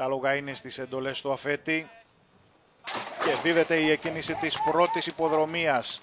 Τα λόγα είναι στις εντολές του αφέτη και δίδεται η εκκίνηση της πρώτης υποδρομίας.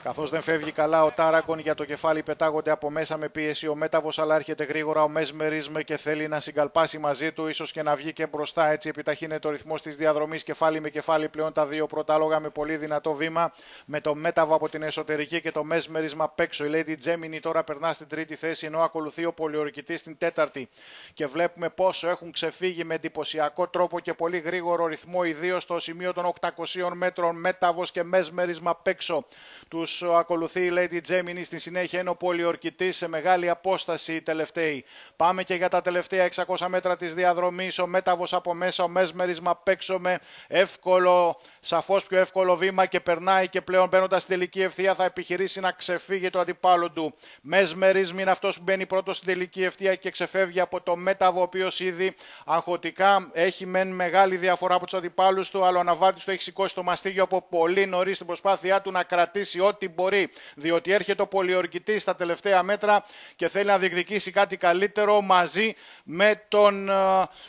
Καθώς δεν φεύγει καλά ο Τάρακον, για το κεφάλι πετάγονται από μέσα με πίεση ο Μέταβος, αλλά έρχεται γρήγορα ο Mesmerism και θέλει να συγκαλπάσει μαζί του, ίσως και να βγει και μπροστά. Έτσι επιταχύνεται ο ρυθμός της διαδρομής, κεφάλι με κεφάλι πλέον τα δύο πρώτα άλογα με πολύ δυνατό βήμα, με το Μέταβο από την εσωτερική και το Mesmerism απ' έξω. Η Lady Gemini τώρα περνά στην τρίτη θέση, ενώ ακολουθεί ο Πολιορκητής στην τέταρτη. Και βλέπουμε πόσο έχουν ξεφύγει με εντυπωσιακό τρόπο και πολύ γρήγορο ρυθμό, ιδίως στο σημείο των 800 μέτρων. Μέταβος και Mesmerism απ' έξω. Τους ακολουθεί η Lady Gemini, στη συνέχεια είναι ο Πολιορκητής σε μεγάλη απόσταση οι τελευταίοι. Πάμε και για τα τελευταία 600 μέτρα της διαδρομής. Ο Μέταβος από μέσα, ο Mesmerism απ' έξω με εύκολο, σαφώς πιο εύκολο βήμα και περνάει, και πλέον μπαίνοντας στην τελική ευθεία θα επιχειρήσει να ξεφύγει το αντιπάλο του. Mesmerism είναι αυτός που μπαίνει πρώτος στην τελική ευθεία και ξεφεύγει από το Μέταβο, ο οποίος ήδη αγχωτικά έχει μεν μεγάλη διαφορά από τους αντιπάλους του, αλλά ο Αναβάτης του έχει σηκώσει το μαστίγιο από πολύ νωρίς στην προσπάθειά του να κρατήσει ό,τι μπορεί, διότι έρχεται ο Πολιορκητής στα τελευταία μέτρα και θέλει να διεκδικήσει κάτι καλύτερο μαζί με τον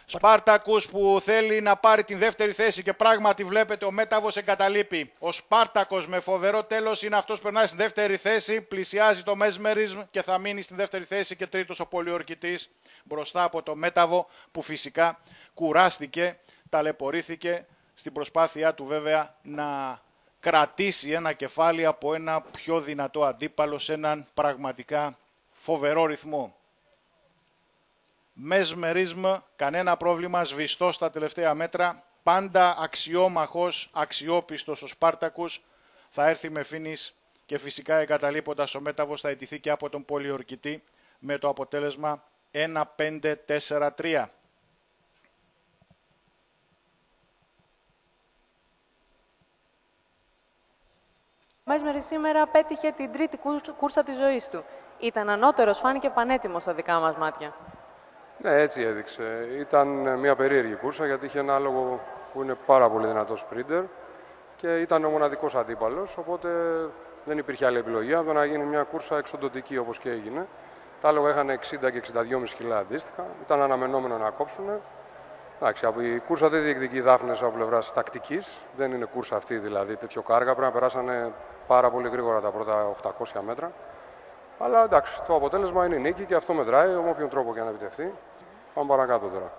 Σπάρτακους, που θέλει να πάρει την δεύτερη θέση, και πράγματι βλέπετε ο Μέταβος εγκαταλείπει. Ο Σπάρτακος με φοβερό τέλος είναι αυτός που περνάει στη δεύτερη θέση, πλησιάζει το Mesmerism και θα μείνει στη δεύτερη θέση, και τρίτος ο Πολιορκητής μπροστά από το Μέταβο, που φυσικά κουράστηκε, ταλαιπωρήθηκε στην προσπάθειά του βέβαια να κρατήσει ένα κεφάλι από ένα πιο δυνατό αντίπαλο σε έναν πραγματικά φοβερό ρυθμό. Mesmerism, κανένα πρόβλημα, σβηστό στα τελευταία μέτρα, πάντα αξιόμαχος, αξιόπιστος ο Σπάρτακους, θα έρθει με φίνις και φυσικά εγκαταλείποντας ο Μέταβος θα αιτηθεί και από τον Πολιορκητή με το αποτέλεσμα 1-5-4-3. Ο Mesmerism σήμερα πέτυχε την τρίτη κούρσα της ζωής του. Ήταν ανώτερος, φάνηκε πανέτοιμος στα δικά μας μάτια. Ναι, έτσι έδειξε. Ήταν μια περίεργη κούρσα, γιατί είχε ένα άλογο που είναι πάρα πολύ δυνατός sprinter και ήταν ο μοναδικός αντίπαλος, οπότε δεν υπήρχε άλλη επιλογή από το να γίνει μια κούρσα εξοντωτική όπως και έγινε. Τα άλογα είχαν 60 και 62,5 κιλά αντίστοιχα, ήταν αναμενόμενο να κόψουν. Εντάξει, η κούρσα δεν διεκδικεί δάφνες από πλευράς τακτικής, δεν είναι κούρσα αυτή δηλαδή τέτοιο κάργα, πρέπει να περάσανε πάρα πολύ γρήγορα τα πρώτα 800 μέτρα. Αλλά εντάξει, το αποτέλεσμα είναι η νίκη και αυτό μετράει, με όποιον τρόπο και να επιτευχθεί. Πάμε παρακάτω τώρα.